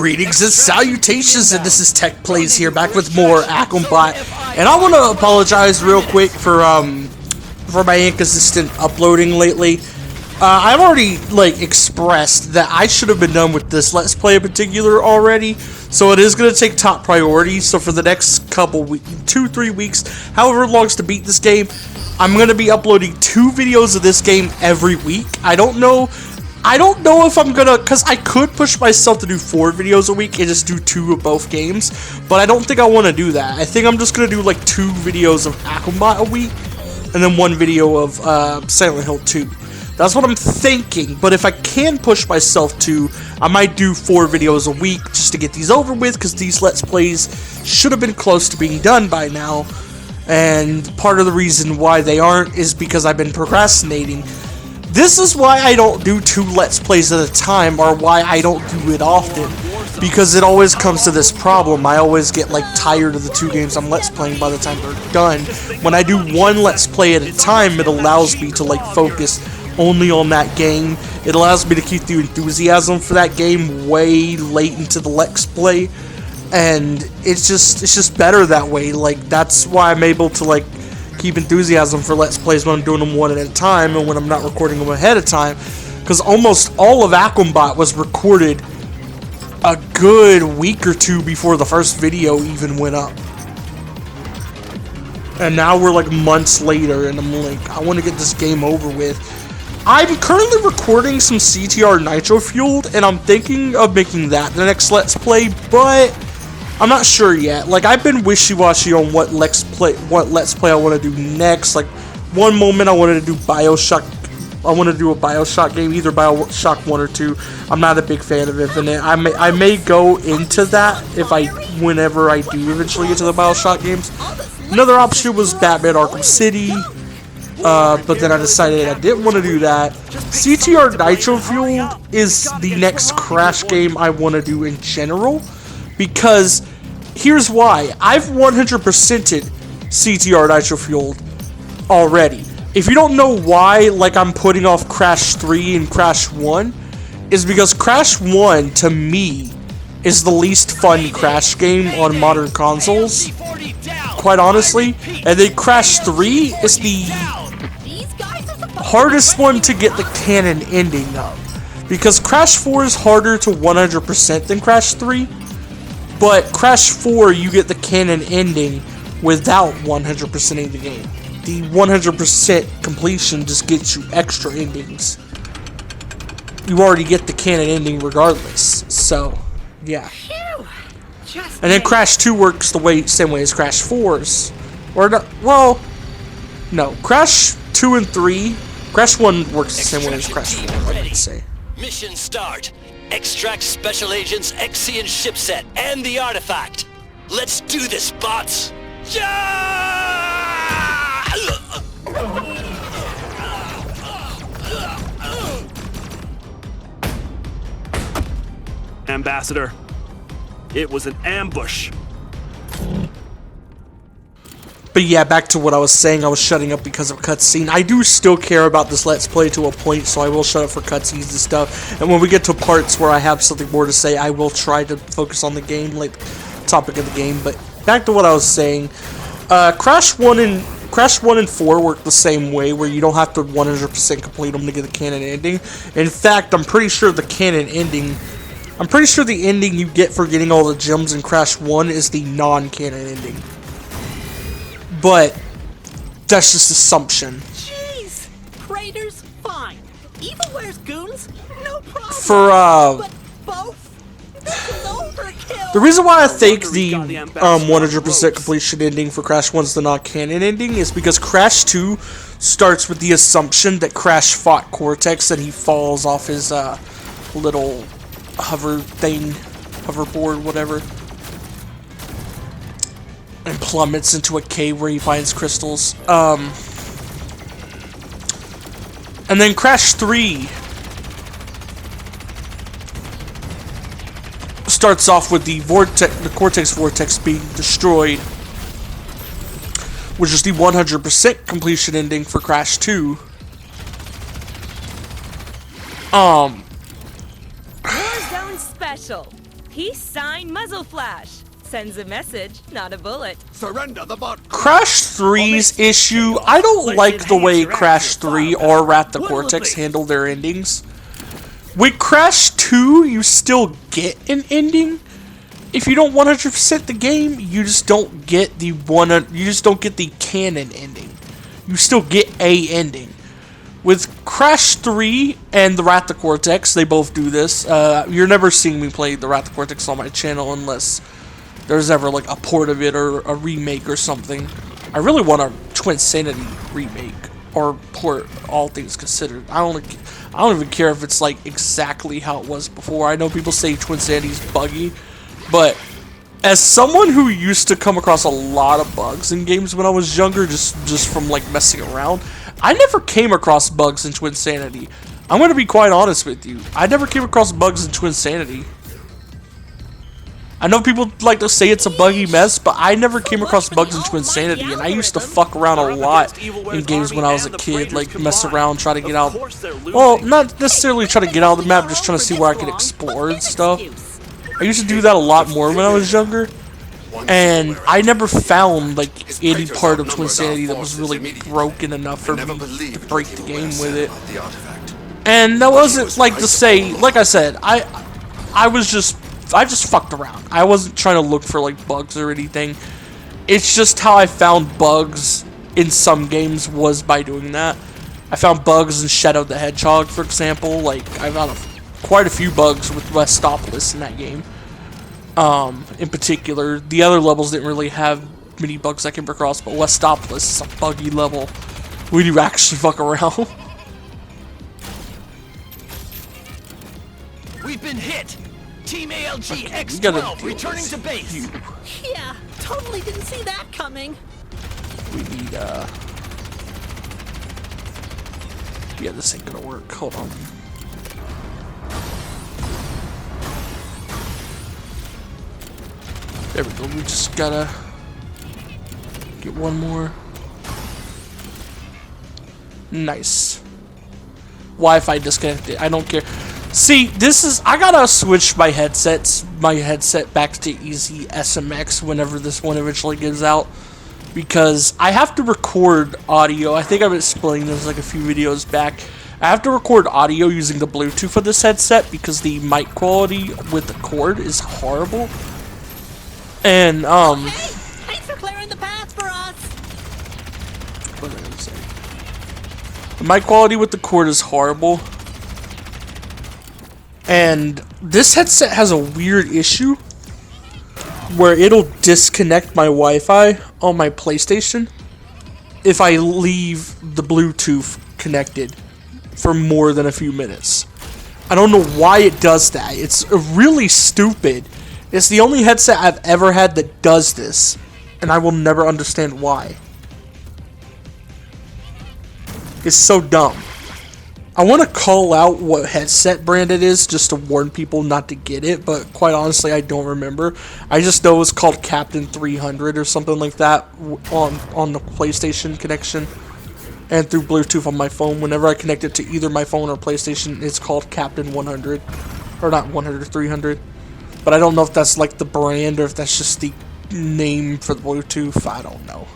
Greetings and salutations, and this is Tech Plays here, back with more Akimbot. And I want to apologize real quick for my inconsistent uploading lately. I've already expressed that I should have been done with this Let's Play in particular already, so it is going to take top priority. So for the next couple weeks, 2-3 weeks, however long it's to beat this game, I'm going to be uploading 2 videos of this game every week. I don't know if I'm gonna, because I could push myself to do 4 videos a week and just do 2 of both games, but I don't think I want to do that. I think I'm just gonna do like 2 videos of Akimbot a week, and then 1 video of Silent Hill 2. That's what I'm thinking, but if I can push myself to, I might do 4 videos a week just to get these over with, because these Let's Plays should have been close to being done by now, and part of the reason why they aren't is because I've been procrastinating. This is why I don't do 2 Let's Plays at a time, or why I don't do it often, because it always comes to this problem. I always get tired of the 2 games I'm Let's Playing by the time they're done. When I do 1 Let's Play at a time, it allows me to focus only on that game. It allows me to keep the enthusiasm for that game way late into the Let's Play, and it's just better that way. That's why I'm able to keep enthusiasm for Let's Plays when I'm doing them 1 at a time and when I'm not recording them ahead of time, because almost all of Akimbot was recorded a good week or 2 before the first video even went up, and now we're months later and I'm I want to get this game over with. I'm currently recording some CTR Nitro Fueled, and I'm thinking of making that the next Let's Play, but I'm not sure yet. I've been wishy-washy on what Let's Play I want to do next. One moment I wanted to do Bioshock. I want to do a Bioshock game, either Bioshock 1 or 2. I'm not a big fan of Infinite. I may go into that whenever I do eventually get to the Bioshock games. Another option was Batman Arkham City, but then I decided I didn't want to do that. CTR Nitro Fueled is the next Crash game I want to do in general, because here's why. I've 100%ed CTR Nitro Fueled already. If you don't know why, I'm putting off Crash 3 and Crash 1, is because Crash 1, to me, is the least fun Crash game on modern consoles, quite honestly. And then Crash 3 is the hardest one to get the canon ending of, because Crash 4 is harder to 100% than Crash 3. But Crash 4, you get the canon ending without 100%ing the game. The 100% completion just gets you extra endings. You already get the canon ending regardless. So, yeah. And then Crash 2 works the same way as Crash 4's. Or not, well, no. Crash 2 and 3, Crash 1 works the same way as Crash 4, I would say. Mission start. Extract Special Agents XC and Shipset and the artifact. Let's do this, bots! Ambassador, it was an ambush. But yeah, back to what I was saying. I was shutting up because of cutscene. I do still care about this Let's Play to a point, so I will shut up for cutscenes and stuff. And when we get to parts where I have something more to say, I will try to focus on the game, topic of the game. But back to what I was saying. Crash 1 and 4 work the same way, where you don't have to 100% complete them to get the canon ending. In fact, I'm pretty sure the ending you get for getting all the gems in Crash 1 is the non-canon ending. But that's just assumption. Jeez, Crater's fine. Evil wears goons, no problem. For but both, this is overkill. The reason why I think the 100% completion ending for Crash 1 is the non-canon ending is because Crash 2 starts with the assumption that Crash fought Cortex and he falls off his little hoverboard, whatever, and plummets into a cave where he finds crystals. And then Crash 3 starts off with the Cortex Vortex being destroyed, which is the 100% completion ending for Crash 2. Warzone Special. Peace sign muzzle flash. Sends a message, not a bullet. Surrender the bot. Crash 3's issue, I don't like the way Crash 3 or Wrath the Cortex handle their endings. With Crash 2, you still get an ending. If you don't 100% the game, you just don't get the canon ending. You still get a ending. With Crash 3 and the Wrath the Cortex, they both do this. You're never seeing me play the Wrath the Cortex on my channel unless there's ever like a port of it or a remake or something. I really want a Twin Sanity remake or port, all things considered. I don't even care if it's like exactly how it was before. I know people say Twin Sanity's buggy, but as someone who used to come across a lot of bugs in games when I was younger, just from like messing around, I never came across bugs in Twin Sanity. I'm gonna be quite honest with you. I never came across bugs in Twin Sanity. I know people like to say it's a buggy mess, but I never came across bugs in Twin Sanity, and I used to fuck around a lot in games when I was a kid, like mess around, try to get out. Well, not necessarily try to get out of the map, just trying to see where I could explore and stuff. I used to do that a lot more when I was younger, and I never found like any part of Twin Sanity that was really broken enough for me to break the game with it. And that wasn't like to say, like I said, I just fucked around. I wasn't trying to look for like bugs or anything. It's just how I found bugs in some games was by doing that. I found bugs in Shadow the Hedgehog, for example. Like I found quite a few bugs with Westopolis in that game. In particular, the other levels didn't really have many bugs I came across, but Westopolis is a buggy level when you actually fuck around. We've been hit. Team ALG X12 returning to base. Yeah, totally didn't see that coming. We need, yeah, this ain't gonna work. Hold on. There we go. We just gotta get one more. Nice. Wi-Fi disconnected. I don't care. See, I gotta switch my headset back to Easy SMX whenever this one eventually gives out, because I have to record audio. I think I've explained this like a few videos back. I have to record audio using the Bluetooth of this headset because the mic quality with the cord is horrible. And Hey, thanks for clearing the path for us. what was I gonna say? The mic quality with the cord is horrible. And this headset has a weird issue where it'll disconnect my Wi-Fi on my PlayStation if I leave the Bluetooth connected for more than a few minutes. I don't know why it does that. It's really stupid. It's the only headset I've ever had that does this, and I will never understand why. It's so dumb. I want to call out what headset brand it is just to warn people not to get it, but quite honestly, I don't remember. I just know it's called Captain 300 or something like that on the PlayStation connection and through Bluetooth on my phone. Whenever I connect it to either my phone or PlayStation, it's called Captain 100. Or not 100, 300. But I don't know if that's like the brand or if that's just the name for the Bluetooth. I don't know.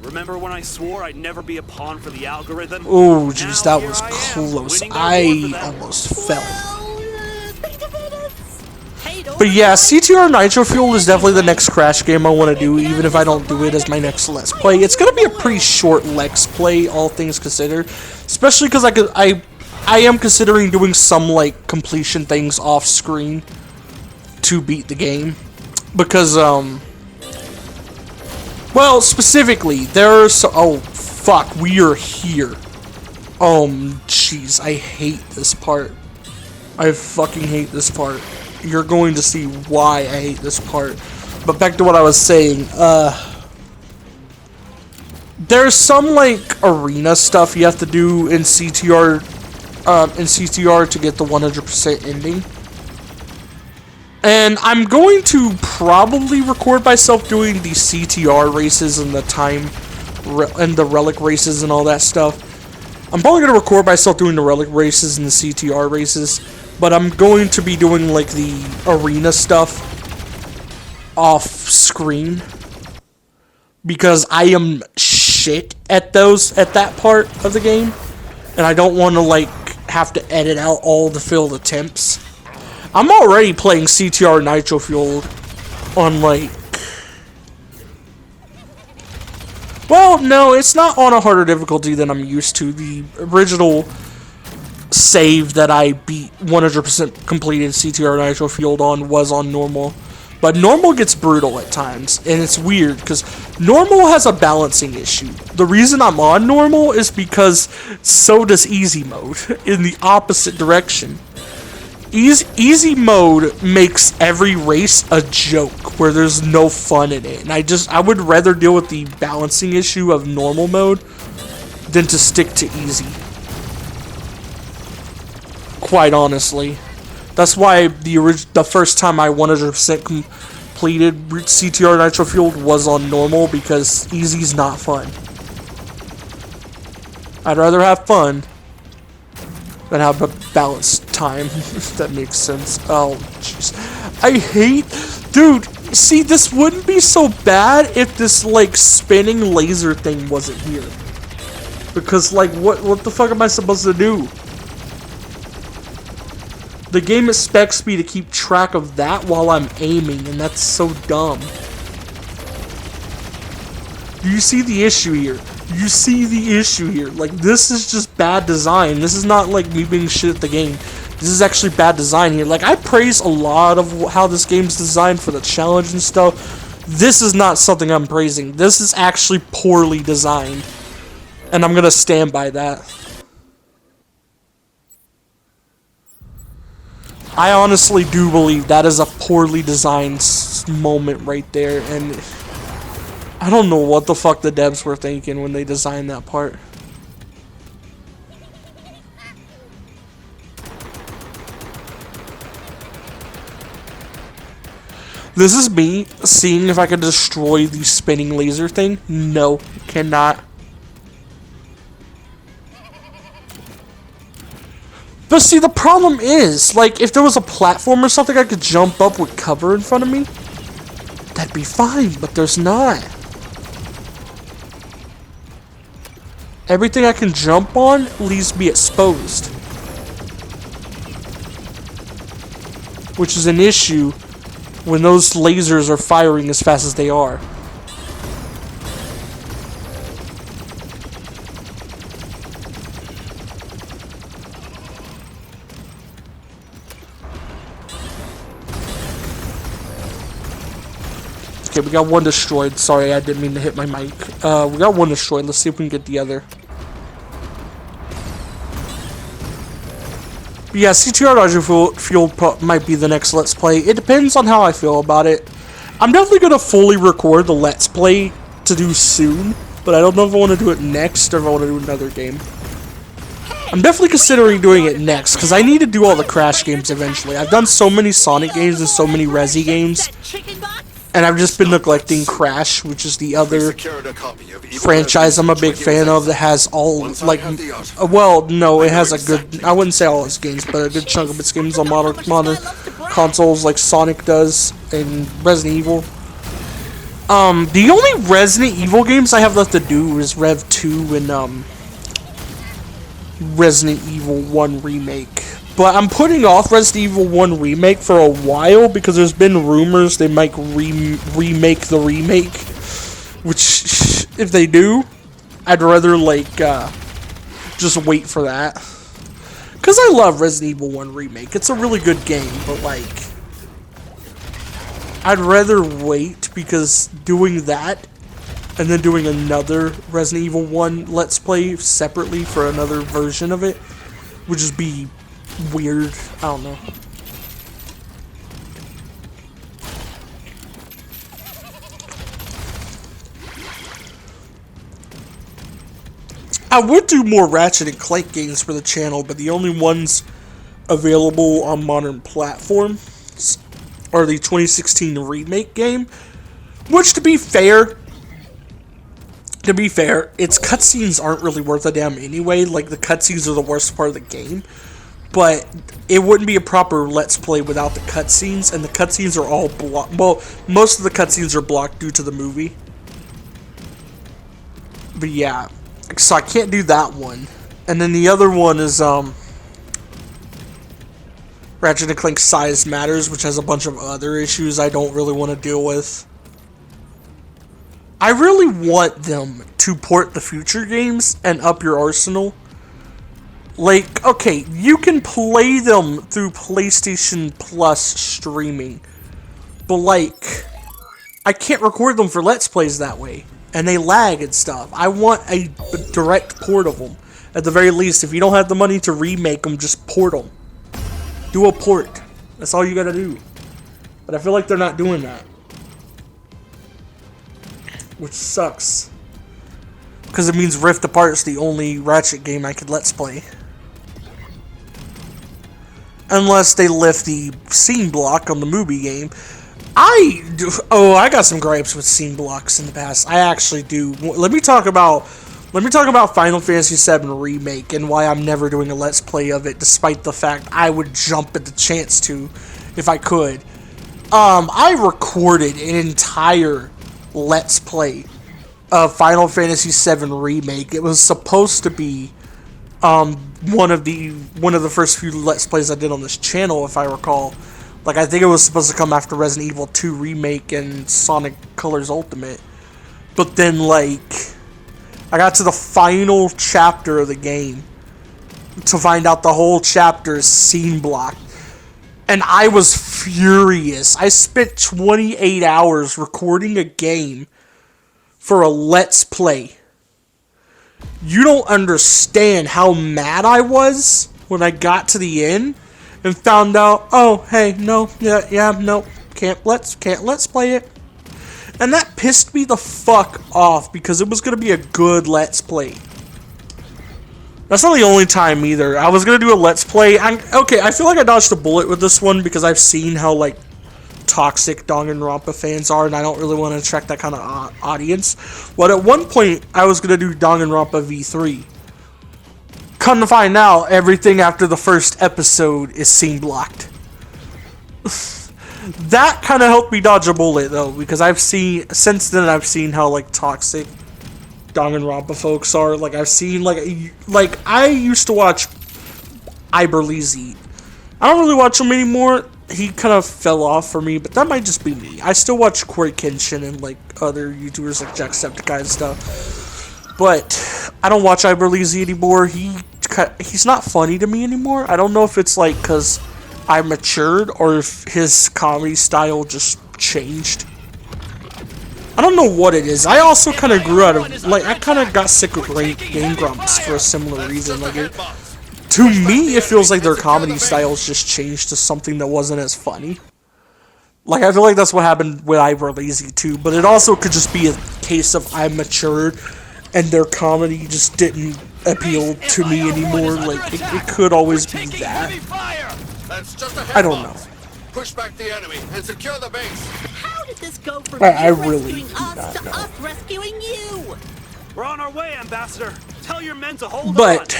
Remember when I swore I'd never be a pawn for the algorithm? Oh, jeez, that was close. I almost fell. But yeah, CTR Nitro Fuel is definitely the next Crash game I want to do, even if I don't do it as my next Let's Play. It's going to be a pretty short Let's Play, all things considered. Especially because I am considering doing some, like, completion things off-screen to beat the game. Because, well, specifically, there's... Oh, fuck, we are here. Jeez, I hate this part. I fucking hate this part. You're going to see why I hate this part. But back to what I was saying, there's some, like, arena stuff you have to do in CTR, to get the 100% ending. And I'm going to probably record myself doing the CTR races and the relic races and all that stuff. I'm probably going to record myself doing the relic races and the CTR races, but I'm going to be doing like the arena stuff off screen because I am shit at that part of the game, and I don't want to like have to edit out all the failed attempts. I'm already playing CTR Nitro Fueled on like, well, no, it's not on a harder difficulty than I'm used to. The original save that I beat 100% completed CTR Nitro Fueled on was on normal. But normal gets brutal at times, and it's weird because normal has a balancing issue. The reason I'm on normal is because so does easy mode in the opposite direction. Easy mode makes every race a joke where there's no fun in it, and I would rather deal with the balancing issue of normal mode than to stick to easy. Quite honestly. That's why the first time I 100% completed CTR Nitro Fueled was on normal, because easy's not fun. I'd rather have fun than have a balanced time, if that makes sense. Oh, jeez. I hate... Dude, see, this wouldn't be so bad if this, like, spinning laser thing wasn't here. Because, like, what the fuck am I supposed to do? The game expects me to keep track of that while I'm aiming, and that's so dumb. Do you see the issue here? You see the issue here. Like, this is just bad design. This is not, like, me being shit at the game. This is actually bad design here. Like, I praise a lot of how this game's designed for the challenge and stuff. This is not something I'm praising. This is actually poorly designed. And I'm gonna stand by that. I honestly do believe that is a poorly designed moment right there, and I don't know what the fuck the devs were thinking when they designed that part. This is me seeing if I can destroy the spinning laser thing. No, cannot. But see, the problem is, like, if there was a platform or something I could jump up with cover in front of me, that'd be fine, but there's not. Everything I can jump on leaves me exposed. Which is an issue when those lasers are firing as fast as they are. Okay, we got one destroyed. Sorry, I didn't mean to hit my mic. We got one destroyed. Let's see if we can get the other. But yeah, CTR Nitro Fueled might be the next Let's Play. It depends on how I feel about it. I'm definitely going to fully record the Let's Play to do soon, but I don't know if I want to do it next or if I want to do another game. I'm definitely considering doing it next, because I need to do all the Crash games eventually. I've done so many Sonic games and so many Resi games, and I've just been neglecting Crash, which is the other franchise I'm a big fan of that has all, like, well, no, it has a good, I wouldn't say all its games, but a good chunk of its games on modern consoles like Sonic does and Resident Evil. The only Resident Evil games I have left to do is Rev 2 and, Resident Evil 1 Remake. But I'm putting off Resident Evil 1 Remake for a while because there's been rumors they might remake the remake. Which, if they do, I'd rather, like, just wait for that. Because I love Resident Evil 1 Remake. It's a really good game, but, like, I'd rather wait because doing that and then doing another Resident Evil 1 Let's Play separately for another version of it would just be weird. I don't know. I would do more Ratchet and Clank games for the channel, but the only ones available on modern platforms are the 2016 remake game, which, to be fair, its cutscenes aren't really worth a damn anyway. Like, the cutscenes are the worst part of the game. but it wouldn't be a proper Let's Play without the cutscenes, and the cutscenes are all blocked. Well, most of the cutscenes are blocked due to the movie. But yeah, so I can't do that one. And then the other one is Ratchet & Clank Size Matters, which has a bunch of other issues I don't really want to deal with. I really want them to port the future games and up your arsenal. Like, okay, you can play them through PlayStation Plus streaming, but like, I can't record them for Let's Plays that way, and they lag and stuff. I want a direct port of them. At the very least, if you don't have the money to remake them, just port them. Do a port. That's all you gotta do. But I feel like they're not doing that, which sucks. Because it means Rift Apart's the only Ratchet game I could Let's Play. Unless they lift the scene block on the movie game. I got some gripes with scene blocks in the past. I actually do. Let me talk about Final Fantasy VII Remake and why I'm never doing a Let's Play of it, despite the fact I would jump at the chance to, if I could. I recorded an entire Let's Play of Final Fantasy VII Remake. It was supposed to be one of the first few Let's Plays I did on this channel, if I recall. Like, I think it was supposed to come after Resident Evil 2 Remake and Sonic Colors Ultimate. But then, like, I got to the final chapter of the game to find out the whole chapter is scene blocked. And I was furious. I spent 28 hours recording a game for a Let's Play. You don't understand how mad I was when I got to the end and found out, oh, hey, no, no, can't let's play it. And that pissed me the fuck off because it was going to be a good Let's Play. That's not the only time either. I was going to do a Let's Play. Okay, I feel like I dodged a bullet with this one because I've seen how, like, toxic Danganronpa fans are, and I don't really want to attract that kind of audience. But at one point, I was going to do Danganronpa V3. Come to find out, everything after the first episode is scene blocked. That kind of helped me dodge a bullet, though, because since then I've seen how, like, toxic Danganronpa folks are. Like, I've seen, like I used to watch Iberleezy. I don't really watch him anymore. He kind of fell off for me, but that might just be me. I still watch Corey Kenshin and, like, other YouTubers like Jacksepticeye and stuff. But I don't watch Iberleezy anymore. He's not funny to me anymore. I don't know if it's, like, because I matured or if his comedy style just changed. I don't know what it is. I also kind of grew out of, like, I kind of got sick of Game Grumps for a similar reason. Like, to me, it feels like their comedy styles just changed to something that wasn't as funny. Like, I feel like that's what happened with Iberleezy too, but it also could just be a case of I matured and their comedy just didn't appeal to me anymore. Like, it could always be that. I don't know. Push back the enemy and secure the base. How did this go from I you really rescuing do us not to know. us rescuing you? We're on our way, Ambassador. Tell your men to hold But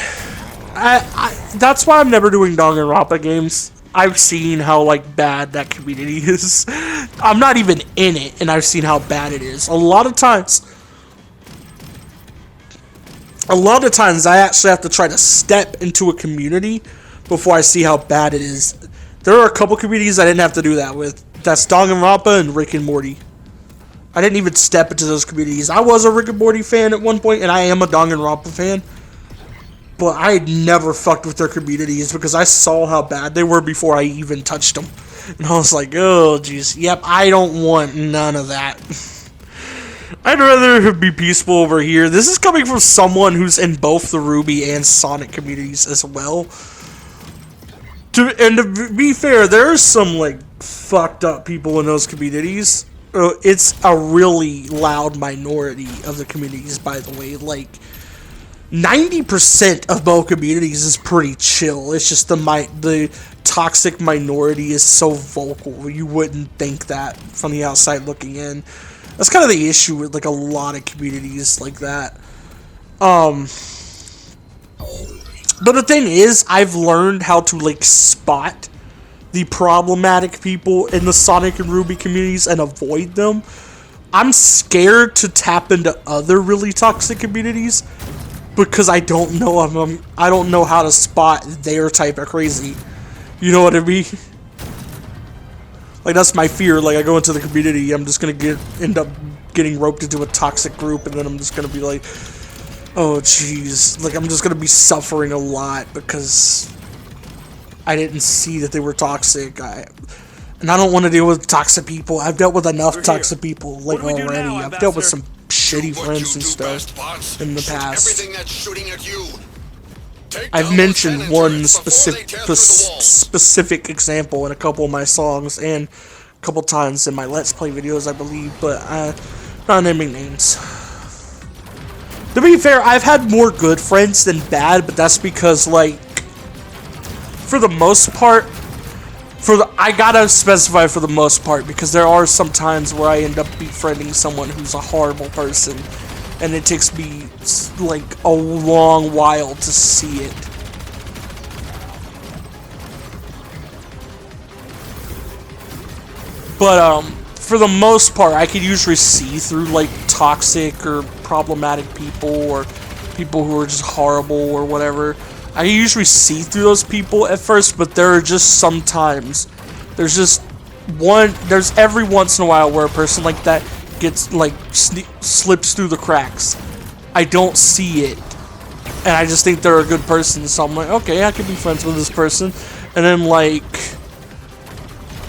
that's why I'm never doing Danganronpa games. I've seen how, like, bad that community is. I'm not even in it, and I've seen how bad it is. A lot of times, I actually have to try to step into a community before I see how bad it is. There are a couple communities I didn't have to do that with. That's Danganronpa and Rick and Morty. I didn't even step into those communities. I was a Rick and Morty fan at one point, and I am a Danganronpa fan. But I had never fucked with their communities because I saw how bad they were before I even touched them. And I was like, oh, jeez. Yep, I don't want none of that. I'd rather be peaceful over here. This is coming from someone who's in both the Ruby and Sonic communities as well. And to be fair, there's some, like, fucked up people in those communities. It's a really loud minority of the communities, by the way. Like, 90% of both communities is pretty chill. It's just the toxic minority is so vocal. You wouldn't think that from the outside looking in. That's kind of the issue with, like, a lot of communities like that. But the thing is, I've learned how to, like, spot the problematic people in the Sonic and Ruby communities and avoid them. I'm scared to tap into other really toxic communities because I don't know I don't know how to spot their type of crazy. You know what I mean? Like, that's my fear. Like, I go into the community, I'm just gonna end up getting roped into a toxic group, and then I'm just gonna be like, oh jeez, like, I'm just gonna be suffering a lot because I didn't see that they were toxic. And I don't want to deal with toxic people. I've dealt with enough toxic people, like, already. I've dealt with some shitty friends and stuff in the past. I've mentioned one specific example in a couple of my songs and a couple times in my Let's Play videos, I believe, but not naming names. To be fair, I've had more good friends than bad, but that's because, like, for the most part, I gotta specify for the most part, because there are some times where I end up befriending someone who's a horrible person, and it takes me, like, a long while to see it. But, for the most part, I can usually see through, like, toxic or problematic people, or people who are just horrible or whatever. I can usually see through those people at first, but there are just sometimes, there's every once in a while where a person like that gets, like, slips through the cracks. I don't see it, and I just think they're a good person, so I'm like, okay, I can be friends with this person. And then, like,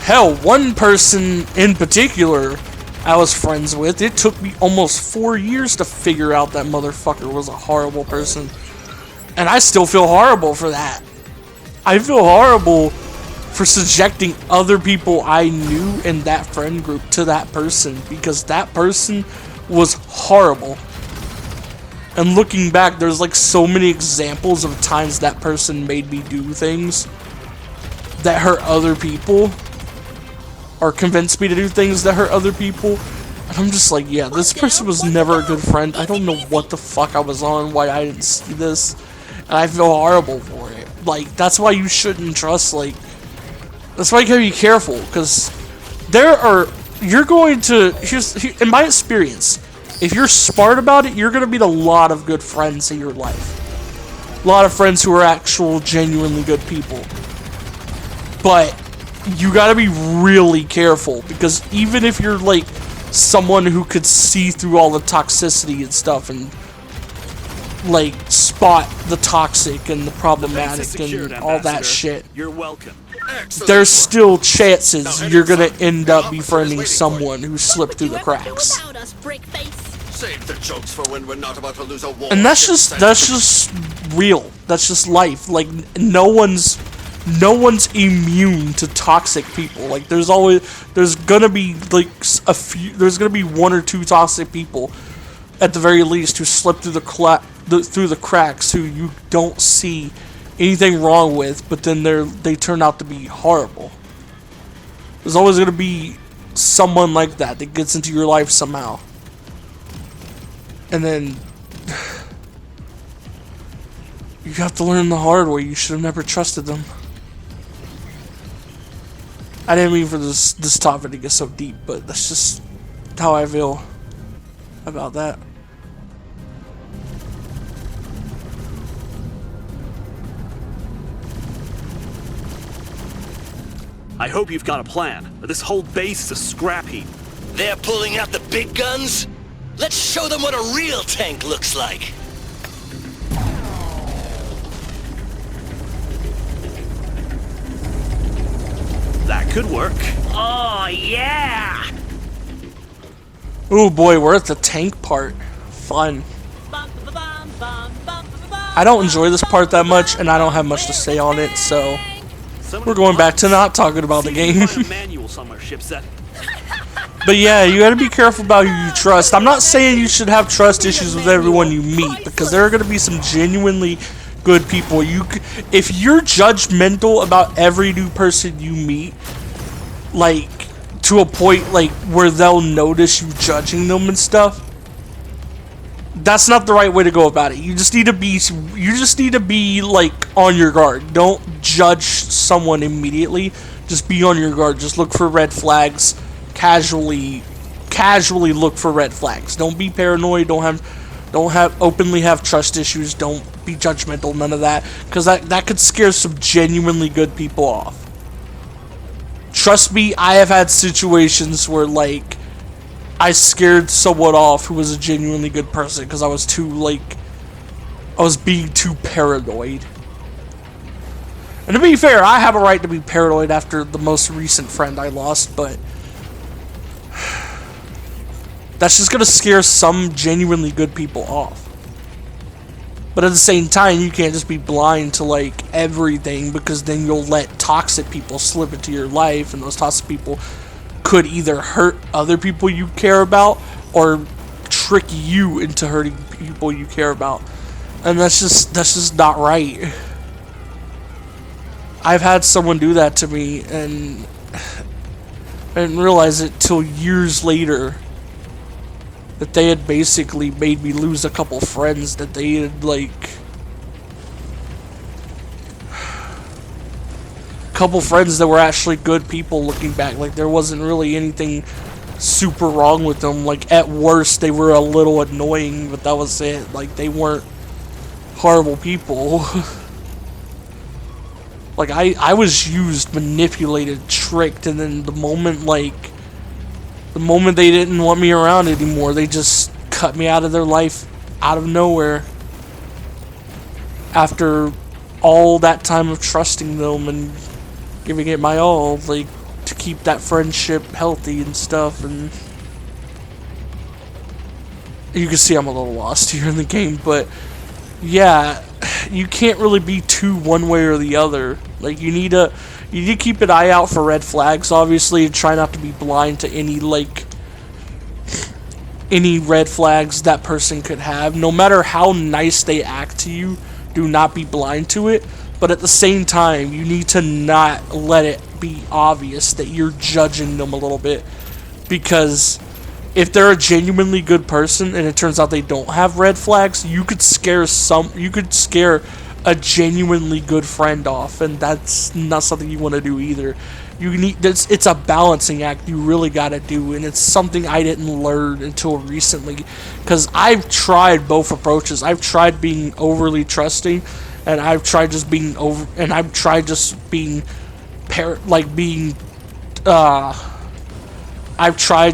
hell, one person in particular I was friends with, it took me almost 4 years to figure out that motherfucker was a horrible person. And I still feel horrible for that. I feel horrible for subjecting other people I knew in that friend group to that person, because that person was horrible. And looking back, there's, like, so many examples of times that person made me do things that hurt other people, or convinced me to do things that hurt other people. And I'm just like, yeah, this person was never a good friend. I don't know what the fuck I was on, why I didn't see this. And I feel horrible for it. Like, that's why you shouldn't trust, like, that's why you gotta be careful, because you're going to, in my experience, if you're smart about it, you're gonna meet a lot of good friends in your life. A lot of friends who are actual, genuinely good people. But you gotta be really careful, because even if you're, like, someone who could see through all the toxicity and stuff and, like, spot the toxic and the problematic and all that shit, you're welcome. There's still chances you're gonna end up befriending someone who slipped through the cracks. Save the jokes for when we're not about to lose a war. And that's just real. That's just life. Like, no one's immune to toxic people. Like, there's gonna be, like, there's gonna be one or two toxic people at the very least who slip through the cracks, who you don't see anything wrong with, but then they turn out to be horrible. There's always gonna be someone like that gets into your life somehow, and then you have to learn the hard way. You should have never trusted them. I didn't mean for this topic to get so deep, but that's just how I feel about that. I hope you've got a plan. This whole base is a scrap heap. They're pulling out the big guns? Let's show them what a real tank looks like. That could work. Oh, yeah! Oh boy, we're at the tank part. Fun. I don't enjoy this part that much, and I don't have much to say on it, so we're going back to not talking about the game. Manual somewhere, shipset. But yeah, you gotta be careful about who you trust. I'm not saying you should have trust issues with everyone you meet, because there are gonna be some genuinely good people. If you're judgmental about every new person you meet, like, to a point, like, where they'll notice you judging them and stuff, That's not the right way to go about it. You just need to be like on your guard. Don't judge someone immediately. Just be on your guard. Just look for red flags. Casually look for red flags. Don't be paranoid. Don't openly have trust issues. Don't be judgmental. None of that, because that could scare some genuinely good people off. Trust me, I have had situations where like I scared someone off who was a genuinely good person because I was being too paranoid. And to be fair, I have a right to be paranoid after the most recent friend I lost, but that's just gonna scare some genuinely good people off. But at the same time, you can't just be blind to like everything, because then you'll let toxic people slip into your life, and those toxic people could either hurt other people you care about or trick you into hurting people you care about. And that's just not right. I've had someone do that to me, and I didn't realize it till years later that they had basically made me lose a couple friends that they had couple friends that were actually good people looking back. Like, there wasn't really anything super wrong with them. Like, at worst, they were a little annoying, but that was it. Like, they weren't horrible people. Like, I was used, manipulated, tricked, and then the moment they didn't want me around anymore, they just cut me out of their life out of nowhere. After all that time of trusting them and giving it my all, like, to keep that friendship healthy and stuff. And you can see I'm a little lost here in the game, but yeah, you can't really be too one way or the other. Like, you need to keep an eye out for red flags, obviously, and try not to be blind to any red flags that person could have. No matter how nice they act to you, do not be blind to it. But at the same time, you need to not let it be obvious that you're judging them a little bit. Because if they're a genuinely good person and it turns out they don't have red flags, you could scare a genuinely good friend off, and that's not something you want to do either. It's a balancing act you really got to do, and it's something I didn't learn until recently, because I've tried both approaches. I've tried being overly trusting, and I've tried just being I've tried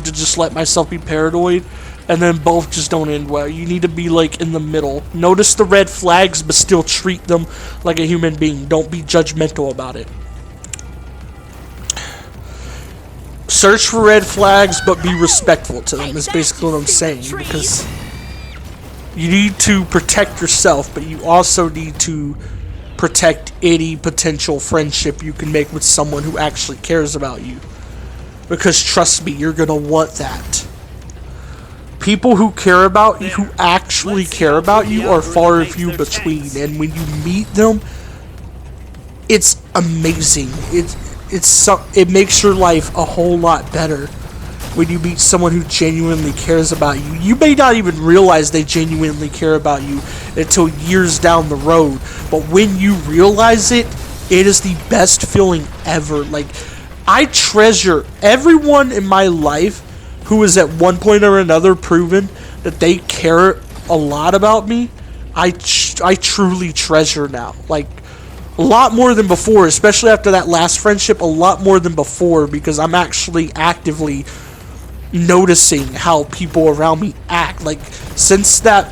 to just let myself be paranoid, and then both just don't end well. You need to be like in the middle. Notice the red flags, but still treat them like a human being. Don't be judgmental about it. Search for red flags, but be respectful to them, is basically what I'm saying. Because you need to protect yourself, but you also need to protect any potential friendship you can make with someone who actually cares about you. Because trust me, you're gonna want that. People who care about you, who actually care about you, are far and few between, and when you meet them, it's amazing. It makes your life a whole lot better when you meet someone who genuinely cares about you. You may not even realize they genuinely care about you until years down the road, but when you realize it, it is the best feeling ever. Like, I treasure everyone in my life who is at one point or another proven that they care a lot about me. I truly treasure now. Like, a lot more than before, especially after that last friendship, a lot more than before, because I'm actually actively noticing how people around me act. Like, since that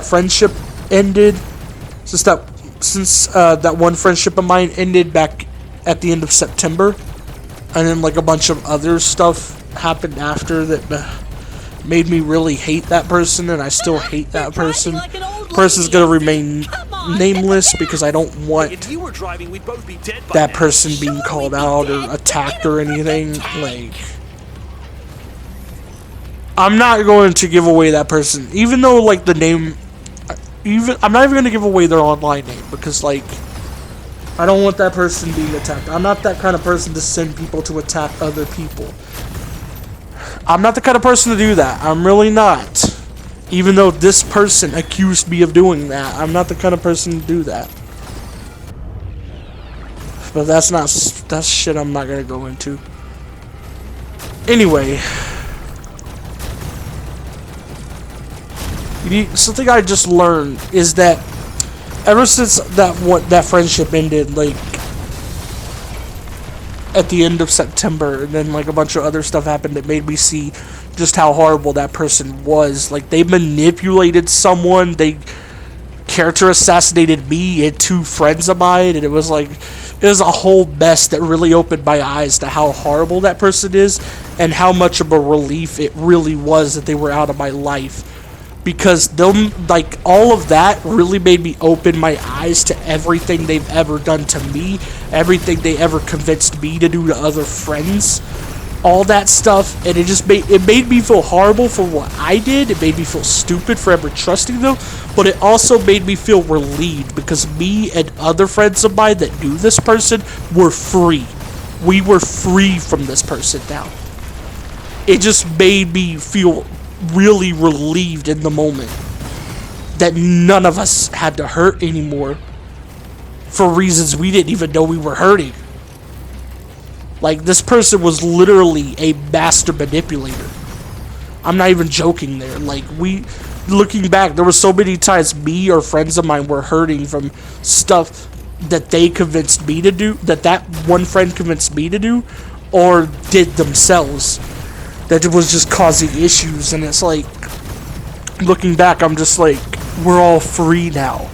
friendship ended, since that one friendship of mine ended back at the end of September, and then like a bunch of other stuff happened after that made me really hate that person, and I still hate that person. Person's gonna remain nameless because I don't want that person being called out or attacked or anything. Like, I'm not going to give away that person, even though like the name, I'm not even gonna give away their online name, because like, I don't want that person being attacked. I'm not that kind of person to send people to attack other people. I'm not the kind of person to do that. I'm really not. Even though this person accused me of doing that, I'm not the kind of person to do that. But that's shit I'm not gonna go into. Anyway, something I just learned is that ever since that friendship ended, like at the end of September, and then like a bunch of other stuff happened that made me see just how horrible that person was. Like, they manipulated someone, they character assassinated me and 2 friends of mine, and it was a whole mess that really opened my eyes to how horrible that person is and how much of a relief it really was that they were out of my life. Because all of that really made me open my eyes to everything they've ever done to me, everything they ever convinced me to do to other friends, all that stuff, and it made me feel horrible for what I did. It made me feel stupid for ever trusting them, but it also made me feel relieved because me and other friends of mine that knew this person were free. We were free from this person now. It just made me feel really relieved in the moment that none of us had to hurt anymore for reasons we didn't even know we were hurting. Like, this person was literally a master manipulator. I'm not even joking there. Like, looking back, there were so many times me or friends of mine were hurting from stuff that they convinced me to do, that one friend convinced me to do, or did themselves, that it was just causing issues. And it's like, looking back, I'm just like, we're all free now.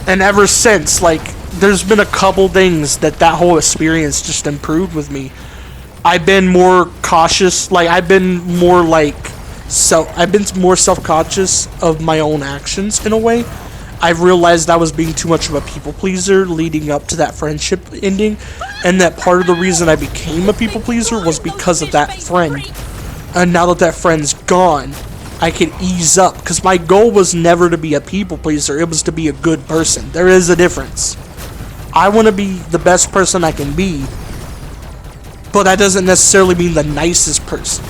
And ever since, like, there's been a couple things that whole experience just improved with me. I've been more cautious, like, I've been more self-conscious of my own actions in a way. I've realized I was being too much of a people pleaser leading up to that friendship ending, and that part of the reason I became a people pleaser was because of that friend. And now that that friend's gone, I can ease up, because my goal was never to be a people pleaser, it was to be a good person. There is a difference. I want to be the best person I can be, but that doesn't necessarily mean the nicest person.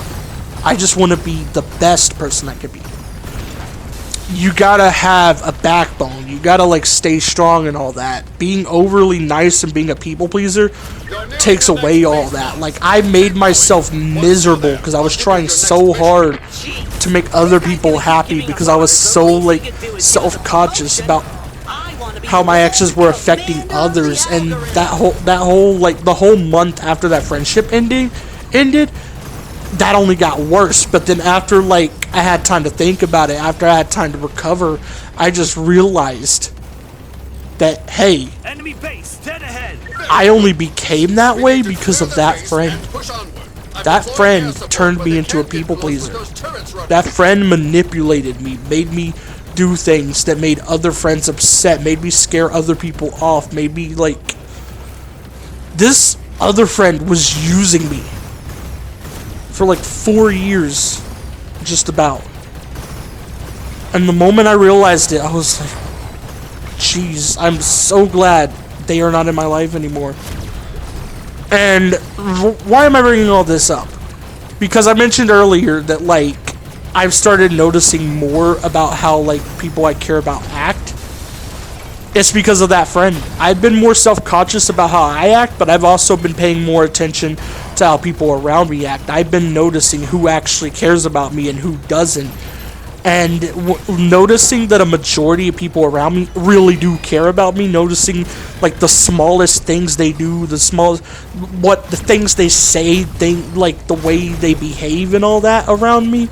I just want to be the best person I can be. You gotta have a backbone. You gotta, like, stay strong and all that. Being overly nice and being a people pleaser takes away all that. Like, I made myself miserable because I was trying so hard to make other people happy because I was so, like, self-conscious about how my actions were affecting others. And that whole like, the whole month after that friendship ended, that only got worse. But then after, like, I had time to think about it, after I had time to recover, I just realized that, hey, Enemy base, dead ahead. I only became that way because of that friend. That friend turned me into a people pleaser. That friend manipulated me, made me do things that made other friends upset, made me scare other people off, made me, like, this other friend was using me for like 4 years, just about. And the moment I realized it, I was like, jeez, I'm so glad they are not in my life anymore. And why am I bringing all this up? Because I mentioned earlier that, like, I've started noticing more about how, like, people I care about act. It's because of that friend. I've been more self-conscious about how I act, but I've also been paying more attention to how people around me act. I've been noticing who actually cares about me and who doesn't. And noticing that a majority of people around me really do care about me, noticing, like, the smallest things they do, the things they say, like, the way they behave and all that around me,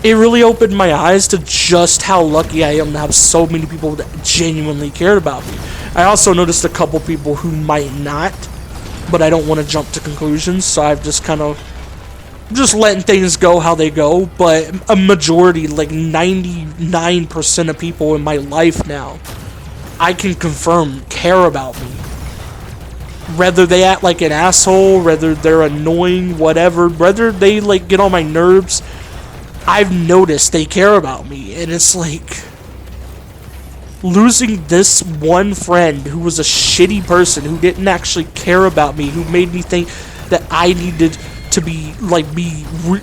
it really opened my eyes to just how lucky I am to have so many people that genuinely cared about me. I also noticed a couple people who might not, but I don't want to jump to conclusions, so I've just kind of just letting things go how they go. But a majority, like 99% of people in my life now, I can confirm care about me. Whether they act like an asshole, whether they're annoying, whatever, whether they, like, get on my nerves, I've noticed they care about me. And it's like, losing this one friend who was a shitty person, who didn't actually care about me, who made me think that I needed to be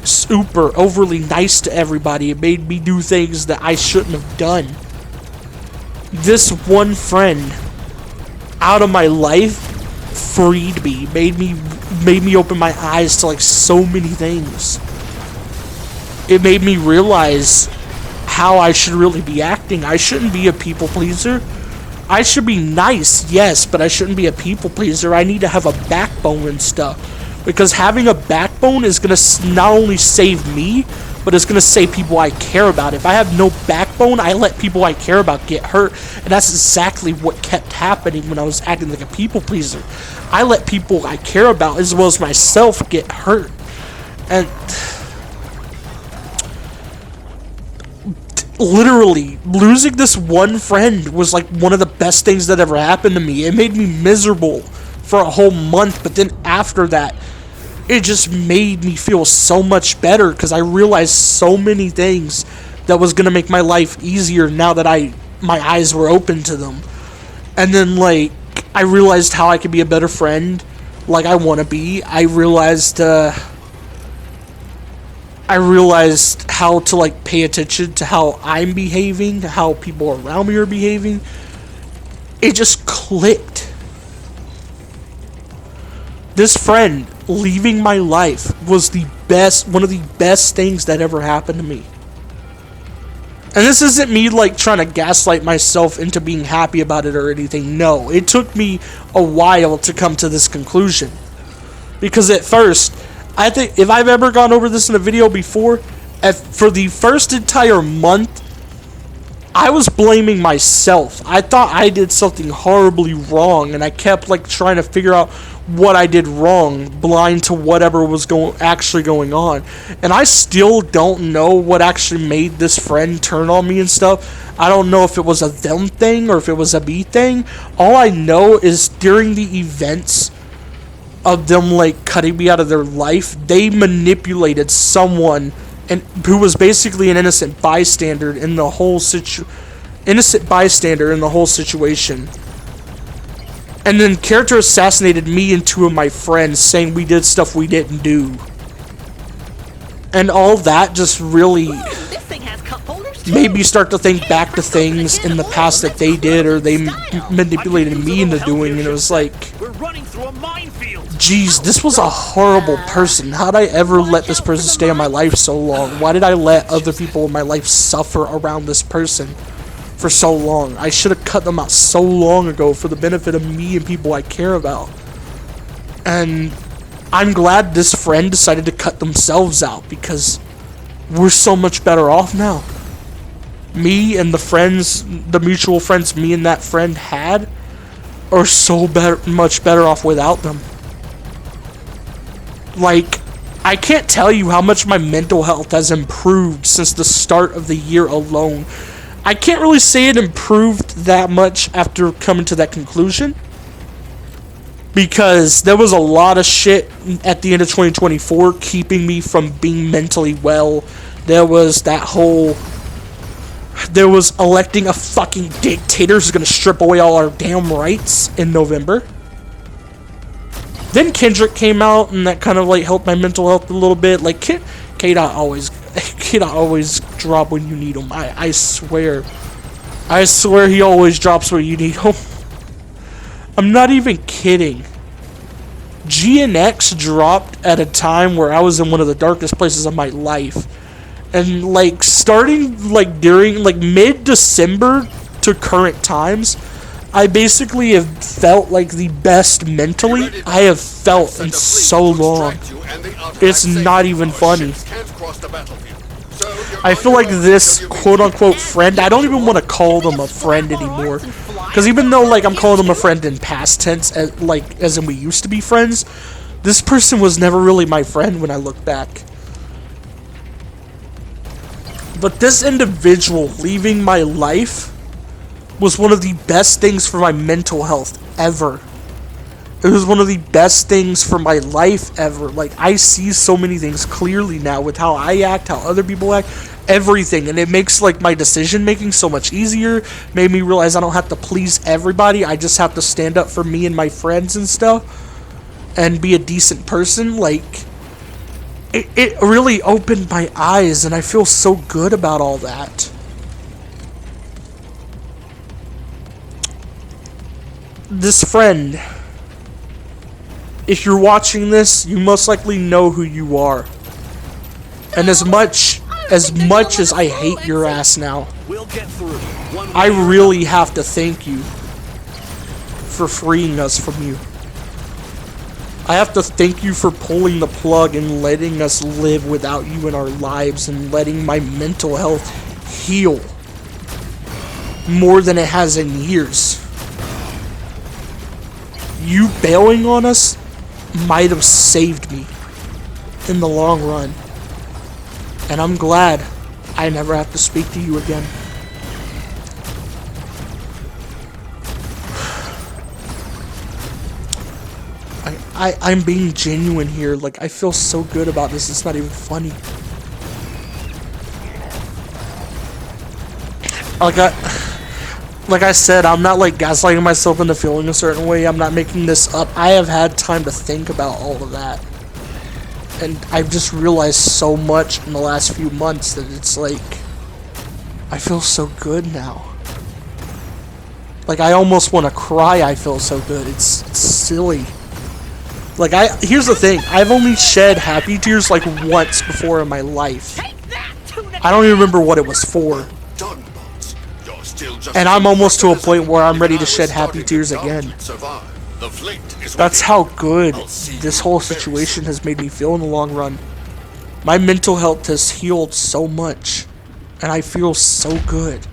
super overly nice to everybody. It made me do things that I shouldn't have done. This one friend out of my life freed me, made me open my eyes to like so many things. It made me realize how I should really be acting. I shouldn't be a people pleaser. I should be nice, yes, but I shouldn't be a people pleaser. I need to have a backbone and stuff, because having a backbone is going to not only save me, but it's going to save people I care about. If I have no backbone, I let people I care about get hurt, and that's exactly what kept happening when I was acting like a people pleaser. I let people I care about, as well as myself, get hurt. And literally, losing this one friend was like one of the best things that ever happened to me. It made me miserable for a whole month, but then after that, it just made me feel so much better, because I realized so many things that was going to make my life easier now that my eyes were open to them. And then, like, I realized how I could be a better friend, like I want to be. I realized how to, like, pay attention to how I'm behaving, how people around me are behaving. It just clicked. This friend leaving my life was one of the best things that ever happened to me. And this isn't me, like, trying to gaslight myself into being happy about it or anything. No, it took me a while to come to this conclusion. Because at first, I think, if I've ever gone over this in a video before, for the first entire month, I was blaming myself. I thought I did something horribly wrong, and I kept, like, trying to figure out what I did wrong, blind to whatever was actually going on. And I still don't know what actually made this friend turn on me and stuff. I don't know if it was a them thing or if it was a me thing. All I know is during the events of them, like, cutting me out of their life, they manipulated someone who was basically an innocent bystander in the whole situation. And then character assassinated me and two of my friends, saying we did stuff we didn't do. And all that just really made me start to think back to things in the past that they did, or they manipulated me into doing, and it was like, geez, this was a horrible person. How did I ever let this person stay in my life so long? Why did I let other people in my life suffer around this person for so long? I should have cut them out so long ago for the benefit of me and people I care about. And I'm glad this friend decided to cut themselves out, because we're so much better off now. Me and the mutual friends me and that friend had, are so much better off without them. Like, I can't tell you how much my mental health has improved since the start of the year alone. I can't really say it improved that much after coming to that conclusion, because there was a lot of shit at the end of 2024 keeping me from being mentally well. There was electing a fucking dictator who's gonna strip away all our damn rights in November. Then Kendrick came out, and that kind of, like, helped my mental health a little bit. Like, K-Dot always drop when you need him. I swear he always drops where you need him. I'm not even kidding. GNX dropped at a time where I was in one of the darkest places of my life. And, like, starting, like, during, like, mid-December to current times, I basically have felt like the best mentally I have felt in so long. It's not even funny. I feel like this quote-unquote friend, I don't even want to call them a friend anymore. Because even though, like, I'm calling them a friend in past tense, as in we used to be friends, this person was never really my friend when I look back. But this individual leaving my life was one of the best things for my mental health ever. It was one of the best things for my life ever. Like, I see so many things clearly now with how I act, how other people act, everything. And it makes, like, my decision making so much easier. Made me realize I don't have to please everybody. I just have to stand up for me and my friends and stuff. And be a decent person. Like, it really opened my eyes, and I feel so good about all that. This friend, if you're watching this, you most likely know who you are. And as much as I hate your ass now, We'll get through. I really have to thank you for freeing us from you. I have to thank you for pulling the plug and letting us live without you in our lives and letting my mental health heal more than it has in years. You bailing on us might have saved me in the long run. And I'm glad I never have to speak to you again. I'm being genuine here. Like, I feel so good about this, it's not even funny. Like I said, I'm not like gaslighting myself into feeling a certain way. I'm not making this up. I have had time to think about all of that. And I've just realized so much in the last few months that it's like, I feel so good now. Like, I almost want to cry. I feel so good. It's silly. Like, here's the thing. I've only shed happy tears like once before in my life. I don't even remember what it was for. And I'm almost to a point where I'm ready to shed happy tears again. That's how good this whole situation has made me feel in the long run. My mental health has healed so much, and I feel so good.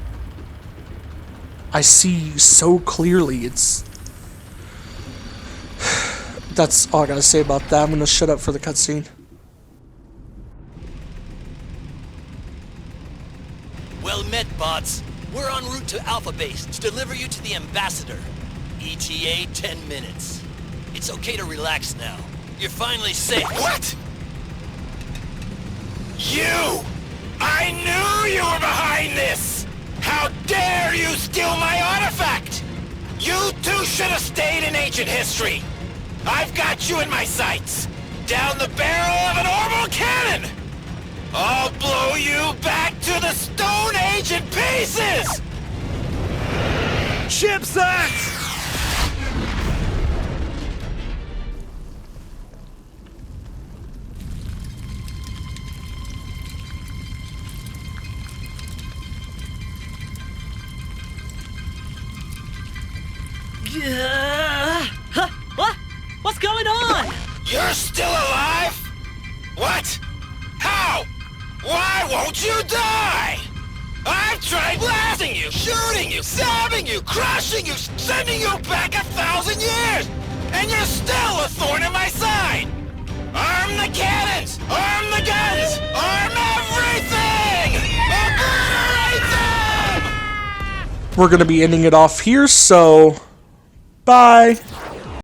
I see so clearly. That's all I gotta say about that. I'm gonna shut up for the cutscene. Well met, bots. We're en route to Alpha Base to deliver you to the Ambassador. ETA 10 minutes. It's okay to relax now. You're finally safe. What? You! I knew you were behind this! How dare you steal my artifact! You two should have stayed in ancient history! I've got you in my sights! Down the barrel of an orbital cannon! I'll blow you back to the Stone Age in pieces! Chipset! What? What's going on? You're still alive? What? How? Why won't you die? I've tried blasting you, shooting you, stabbing you, crushing you, sending you back 1,000 years! And you're still a thorn in my side! Arm the cannons! Arm the guns! Arm everything! Obliterate them! We're gonna be ending it off here, so bye.